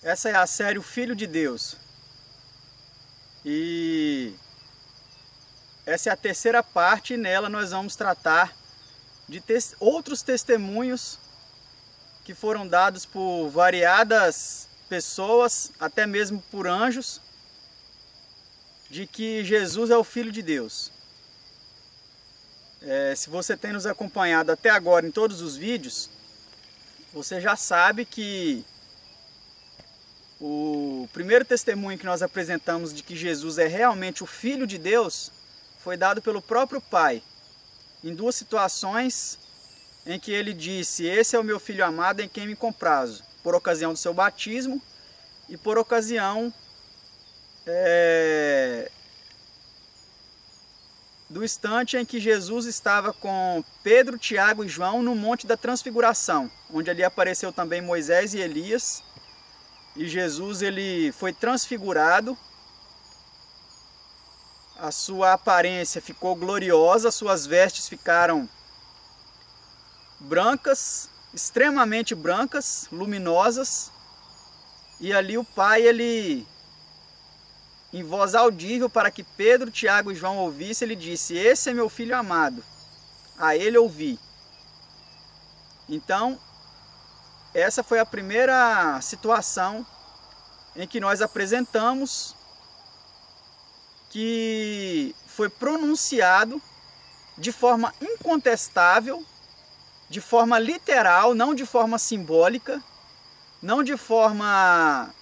Essa é a série O Filho de Deus. E essa é a terceira parte, e nela nós vamos tratar de outros testemunhos que foram dados por variadas pessoas, até mesmo por anjos, de que Jesus é o Filho de Deus. Se você tem nos acompanhado até agora em todos os vídeos, você já sabe que o primeiro testemunho que nós apresentamos de que Jesus é realmente o Filho de Deus foi dado pelo próprio Pai, em duas situações em que ele disse: esse é o meu Filho amado em quem me comprazo, por ocasião do seu batismo e por ocasião do instante em que Jesus estava com Pedro, Tiago e João no Monte da Transfiguração, onde ali apareceu também Moisés e Elias, e Jesus ele foi transfigurado, a sua aparência ficou gloriosa, suas vestes ficaram brancas, extremamente brancas, luminosas, e ali o Pai, ele, em voz audível para que Pedro, Tiago e João ouvissem, ele disse: esse é meu Filho amado, a ele ouvi. Então, essa foi a primeira situação em que nós apresentamos que foi pronunciado de forma incontestável, de forma literal, não de forma simbólica, não de forma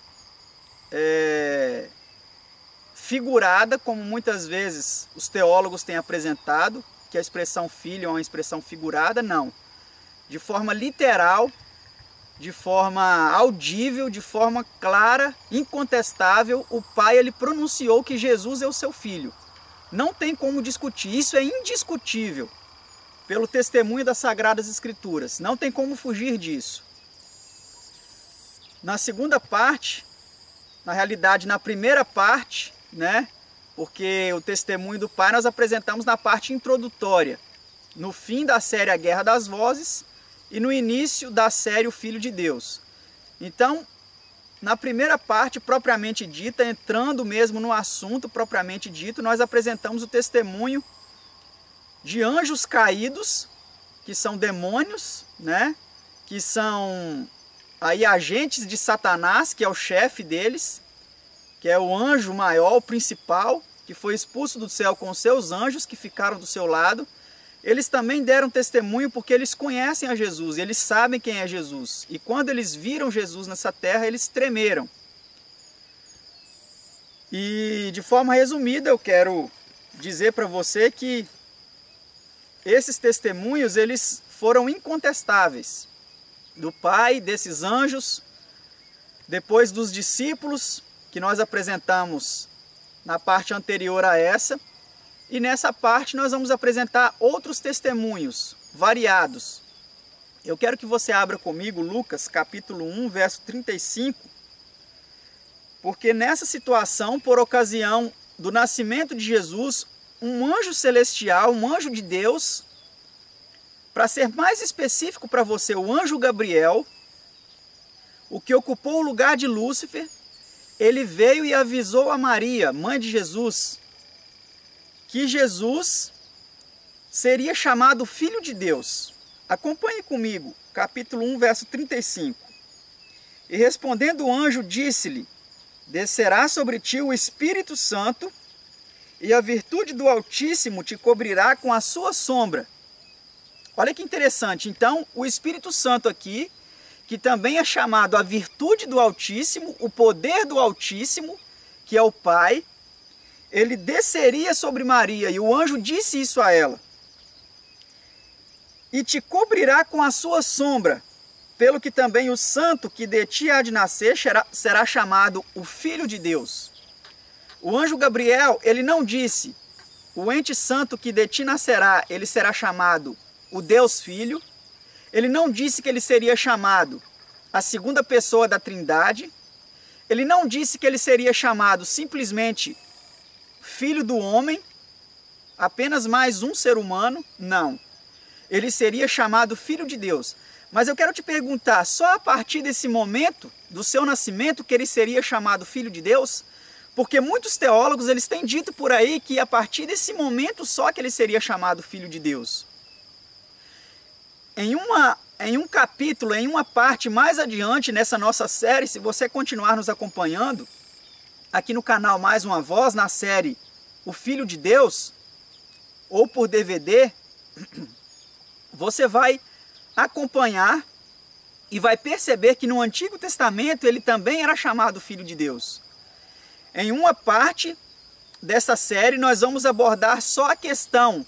figurada, como muitas vezes os teólogos têm apresentado, que a expressão filho é uma expressão figurada, não. De forma literal, de forma audível, de forma clara, incontestável, o Pai ele pronunciou que Jesus é o seu Filho. Não tem como discutir, isso é indiscutível pelo testemunho das Sagradas Escrituras, não tem como fugir disso. Na segunda parte, na realidade na primeira parte, porque o testemunho do Pai nós apresentamos na parte introdutória, no fim da série A Guerra das Vozes e no início da série O Filho de Deus. Então, na primeira parte propriamente dita, entrando mesmo no assunto propriamente dito, nós apresentamos o testemunho de anjos caídos, que são demônios, que são aí agentes de Satanás, que é o chefe deles, que é o anjo maior, o principal, que foi expulso do céu com seus anjos que ficaram do seu lado. Eles também deram testemunho porque eles conhecem a Jesus, eles sabem quem é Jesus. E quando eles viram Jesus nessa terra, eles tremeram. E de forma resumida, eu quero dizer para você que esses testemunhos, eles foram incontestáveis. Do Pai, desses anjos, depois dos discípulos, que nós apresentamos na parte anterior a essa. E nessa parte nós vamos apresentar outros testemunhos variados. Eu quero que você abra comigo Lucas capítulo 1, verso 35, porque nessa situação, por ocasião do nascimento de Jesus, um anjo celestial, um anjo de Deus, para ser mais específico para você, o anjo Gabriel, o que ocupou o lugar de Lúcifer, ele veio e avisou a Maria, mãe de Jesus, que Jesus seria chamado Filho de Deus. Acompanhe comigo, capítulo 1, verso 35. E respondendo o anjo, disse-lhe: descerá sobre ti o Espírito Santo, e a virtude do Altíssimo te cobrirá com a sua sombra. Olha que interessante. Então, o Espírito Santo aqui, que também é chamado a virtude do Altíssimo, o poder do Altíssimo, que é o Pai, ele desceria sobre Maria, e o anjo disse isso a ela: e te cobrirá com a sua sombra, pelo que também o santo que de ti há de nascer será chamado o Filho de Deus. O anjo Gabriel, ele não disse: o ente santo que de ti nascerá, ele será chamado o Deus Filho. Ele não disse que ele seria chamado a segunda pessoa da Trindade. Ele não disse que ele seria chamado simplesmente Filho do homem, apenas mais um ser humano. Não. Ele seria chamado Filho de Deus. Mas eu quero te perguntar, só a partir desse momento, do seu nascimento, que ele seria chamado Filho de Deus? Porque muitos teólogos eles têm dito por aí que a partir desse momento só que ele seria chamado Filho de Deus. Em um capítulo, em uma parte mais adiante nessa nossa série, se você continuar nos acompanhando, aqui no canal Mais Uma Voz, na série O Filho de Deus, ou por DVD, você vai acompanhar e vai perceber que no Antigo Testamento ele também era chamado Filho de Deus. Em uma parte dessa série nós vamos abordar só a questão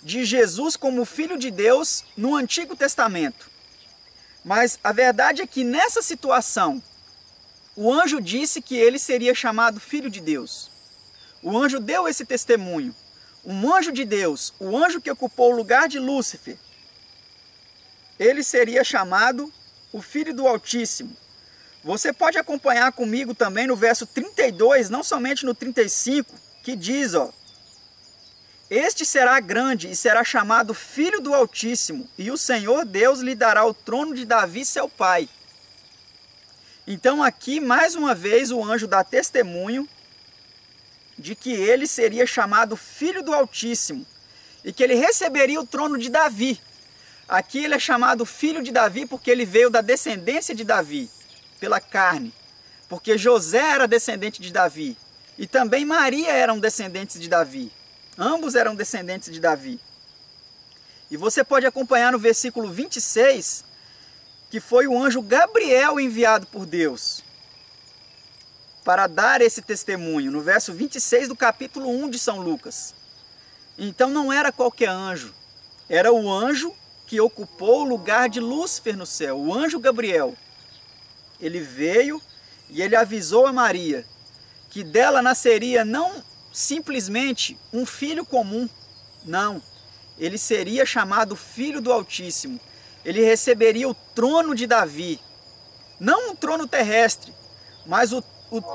de Jesus como Filho de Deus no Antigo Testamento. Mas a verdade é que nessa situação, o anjo disse que ele seria chamado Filho de Deus. O anjo deu esse testemunho. Um anjo de Deus, o anjo que ocupou o lugar de Lúcifer, ele seria chamado o Filho do Altíssimo. Você pode acompanhar comigo também no verso 32, não somente no 35, que diz, ó: este será grande e será chamado Filho do Altíssimo, e o Senhor Deus lhe dará o trono de Davi, seu pai. Então aqui, mais uma vez, o anjo dá testemunho de que ele seria chamado Filho do Altíssimo, e que ele receberia o trono de Davi. Aqui ele é chamado Filho de Davi porque ele veio da descendência de Davi, pela carne, porque José era descendente de Davi, e também Maria eram descendentes de Davi. Ambos eram descendentes de Davi. E você pode acompanhar no versículo 26, que foi o anjo Gabriel enviado por Deus para dar esse testemunho, no verso 26 do capítulo 1 de São Lucas. Então não era qualquer anjo, era o anjo que ocupou o lugar de Lúcifer no céu, o anjo Gabriel. Ele veio e ele avisou a Maria que dela nasceria não simplesmente um filho comum, não. Ele seria chamado Filho do Altíssimo. Ele receberia o trono de Davi. Não um trono terrestre, mas o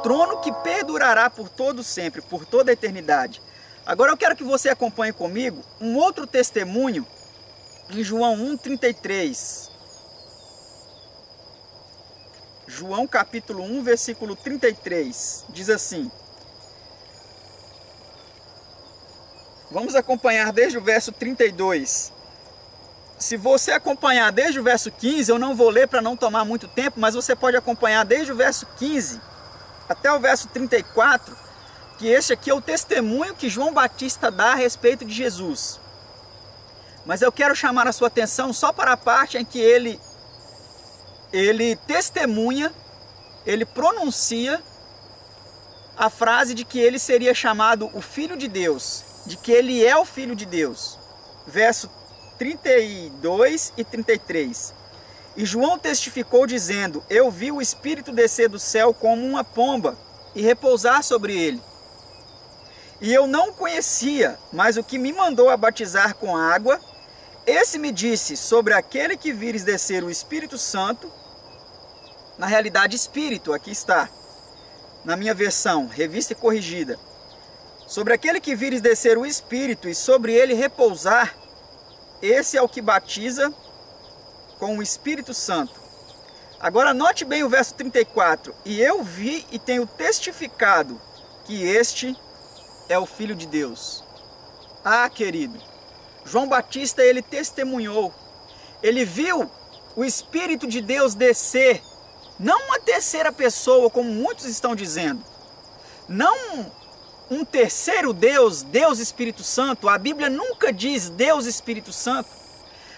trono que perdurará por todo sempre, por toda a eternidade. Agora eu quero que você acompanhe comigo um outro testemunho em João 1,33. João capítulo 1, versículo 33, diz assim. Vamos acompanhar desde o verso 32. Se você acompanhar desde o verso 15, eu não vou ler para não tomar muito tempo, mas você pode acompanhar desde o verso 15 até o verso 34, que este aqui é o testemunho que João Batista dá a respeito de Jesus. Mas eu quero chamar a sua atenção só para a parte em que ele testemunha, ele pronuncia a frase de que ele seria chamado o Filho de Deus, de que ele é o Filho de Deus. Verso 32 e 33. E João testificou dizendo: eu vi o Espírito descer do céu como uma pomba e repousar sobre ele. E eu não o conhecia, mas o que me mandou a batizar com água, esse me disse: sobre aquele que vires descer o Espírito Santo, na realidade Espírito, aqui está, na minha versão, revista e corrigida. Sobre aquele que vires descer o Espírito e sobre ele repousar, esse é o que batiza com o Espírito Santo. Agora note bem o verso 34. E eu vi e tenho testificado que este é o Filho de Deus. Ah, querido, João Batista, ele testemunhou. Ele viu o Espírito de Deus descer. Não uma terceira pessoa, como muitos estão dizendo. Não um terceiro Deus, Deus Espírito Santo. A Bíblia nunca diz Deus Espírito Santo.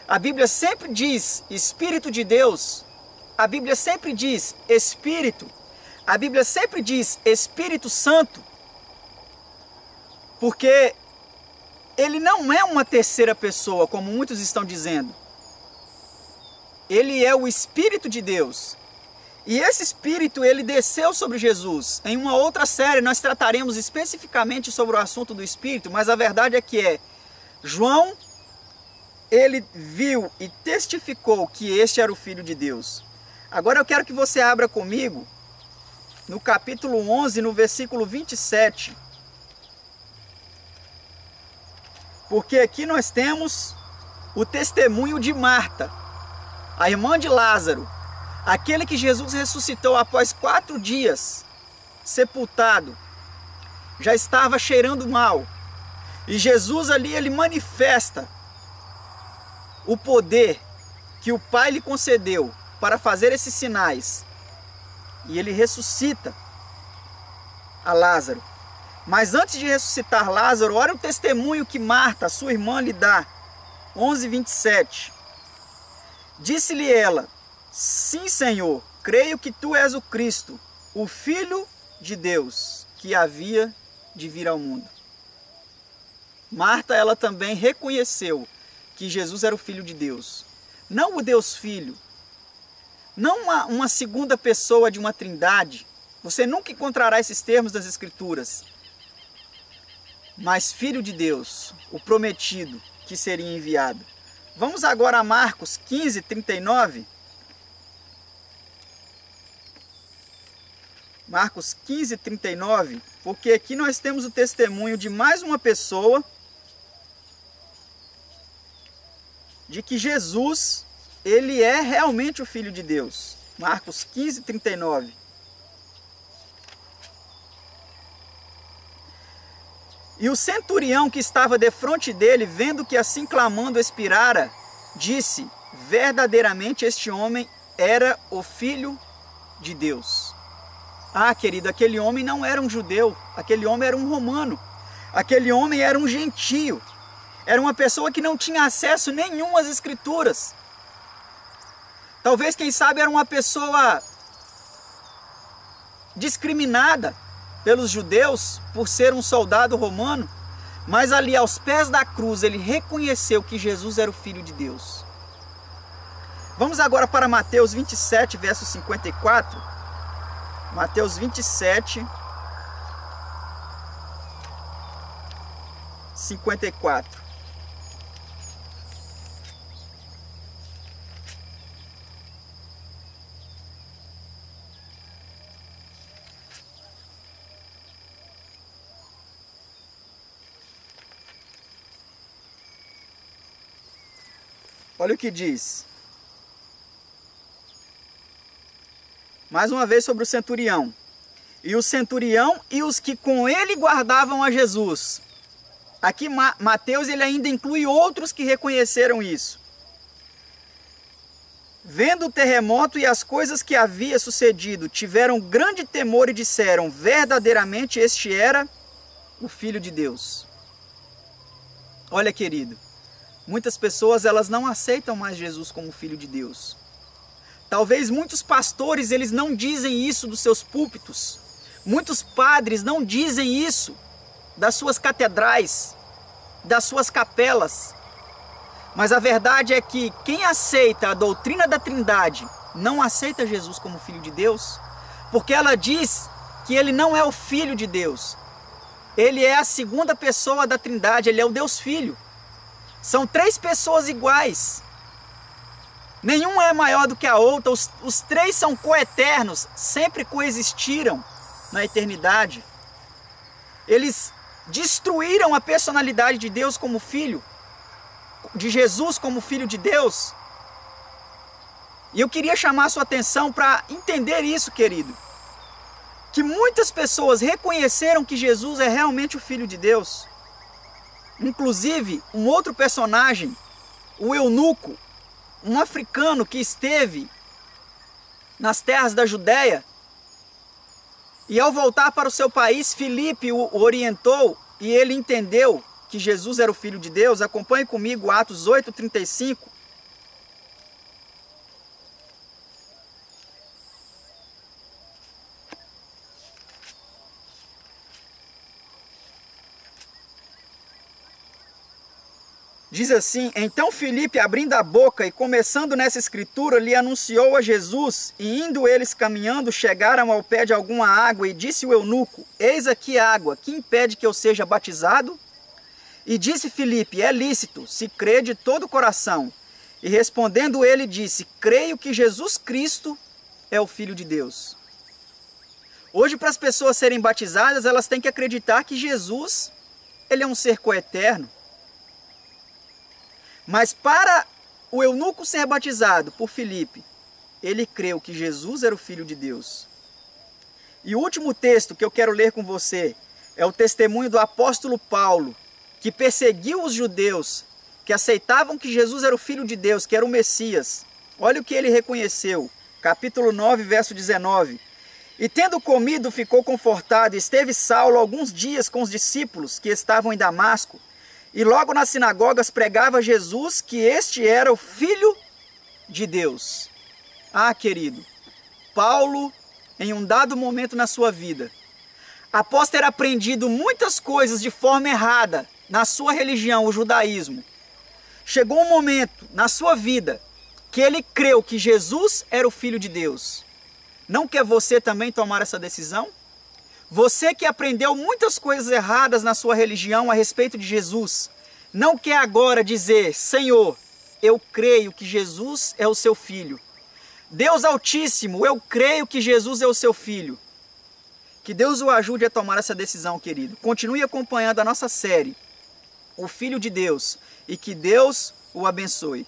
A Bíblia sempre diz Espírito de Deus. A Bíblia sempre diz Espírito. A Bíblia sempre diz Espírito Santo. Porque ele não é uma terceira pessoa, como muitos estão dizendo. Ele é o Espírito de Deus. E esse Espírito, ele desceu sobre Jesus. Em uma outra série nós trataremos especificamente sobre o assunto do Espírito, mas a verdade é João, ele viu e testificou que este era o Filho de Deus. Agora eu quero que você abra comigo no capítulo 11, no versículo 27. Porque aqui nós temos o testemunho de Marta. a irmã de Lázaro, aquele que Jesus ressuscitou após 4 dias sepultado, já estava cheirando mal. E Jesus ali, ele manifesta o poder que o Pai lhe concedeu para fazer esses sinais. E ele ressuscita a Lázaro. Mas antes de ressuscitar Lázaro, olha o testemunho que Marta, sua irmã, lhe dá. 11:27. Disse-lhe ela: sim, Senhor, creio que tu és o Cristo, o Filho de Deus, que havia de vir ao mundo. Marta, ela também reconheceu que Jesus era o Filho de Deus. Não o Deus Filho, não uma segunda pessoa de uma trindade. Você nunca encontrará esses termos das Escrituras. Mas Filho de Deus, o prometido que seria enviado. Vamos agora a Marcos 15:39. Marcos 15:39, porque aqui nós temos o testemunho de mais uma pessoa de que Jesus, ele é realmente o Filho de Deus. Marcos 15:39. E o centurião que estava defronte dele, vendo que assim clamando expirara, disse: verdadeiramente este homem era o Filho de Deus. Ah, querido, aquele homem não era um judeu, aquele homem era um romano, aquele homem era um gentio, era uma pessoa que não tinha acesso nenhum às Escrituras. Talvez, quem sabe, era uma pessoa discriminada pelos judeus por ser um soldado romano, mas ali aos pés da cruz ele reconheceu que Jesus era o Filho de Deus. Vamos agora para Mateus 27, verso 54. Mateus 27, 54. Olha o que diz. Mais uma vez sobre o centurião. E o centurião e os que com ele guardavam a Jesus. Aqui Mateus, ele ainda inclui outros que reconheceram isso. Vendo o terremoto e as coisas que havia sucedido, tiveram grande temor e disseram: verdadeiramente este era o Filho de Deus. Olha, querido, muitas pessoas, elas não aceitam mais Jesus como Filho de Deus. Talvez muitos pastores, eles não dizem isso dos seus púlpitos. Muitos padres não dizem isso das suas catedrais, das suas capelas. Mas a verdade é que quem aceita a doutrina da Trindade não aceita Jesus como Filho de Deus, porque ela diz que ele não é o Filho de Deus. Ele é a segunda pessoa da Trindade, ele é o Deus Filho. São 3 pessoas iguais. Nenhuma é maior do que a outra, os 3 são coeternos, sempre coexistiram na eternidade. Eles destruíram a personalidade de Deus como Filho, de Jesus como Filho de Deus. E eu queria chamar a sua atenção para entender isso, querido. Que muitas pessoas reconheceram que Jesus é realmente o Filho de Deus. Inclusive, um outro personagem, o eunuco, um africano que esteve nas terras da Judéia, e ao voltar para o seu país, Filipe o orientou e ele entendeu que Jesus era o Filho de Deus. Acompanhe comigo Atos 8:35. Diz assim: então Filipe, abrindo a boca e começando nessa escritura, lhe anunciou a Jesus, e indo eles caminhando, chegaram ao pé de alguma água, e disse o eunuco: eis aqui a água, que impede que eu seja batizado? E disse Filipe: é lícito, se crê de todo o coração. E respondendo ele disse: creio que Jesus Cristo é o Filho de Deus. Hoje, para as pessoas serem batizadas, elas têm que acreditar que Jesus, ele é um ser coeterno. Mas para o eunuco ser batizado por Filipe, ele creu que Jesus era o Filho de Deus. E o último texto que eu quero ler com você é o testemunho do apóstolo Paulo, que perseguiu os judeus, que aceitavam que Jesus era o Filho de Deus, que era o Messias. Olha o que ele reconheceu, capítulo 9, verso 19. E tendo comido, ficou confortado, e esteve Saulo alguns dias com os discípulos que estavam em Damasco, e logo nas sinagogas pregava Jesus que este era o Filho de Deus. Ah, querido, Paulo, em um dado momento na sua vida, após ter aprendido muitas coisas de forma errada na sua religião, o judaísmo, chegou um momento na sua vida que ele creu que Jesus era o Filho de Deus. Não quer você também tomar essa decisão? Você que aprendeu muitas coisas erradas na sua religião a respeito de Jesus, não quer agora dizer: Senhor, eu creio que Jesus é o seu Filho. Deus Altíssimo, eu creio que Jesus é o seu Filho. Que Deus o ajude a tomar essa decisão, querido. Continue acompanhando a nossa série, O Filho de Deus, e que Deus o abençoe.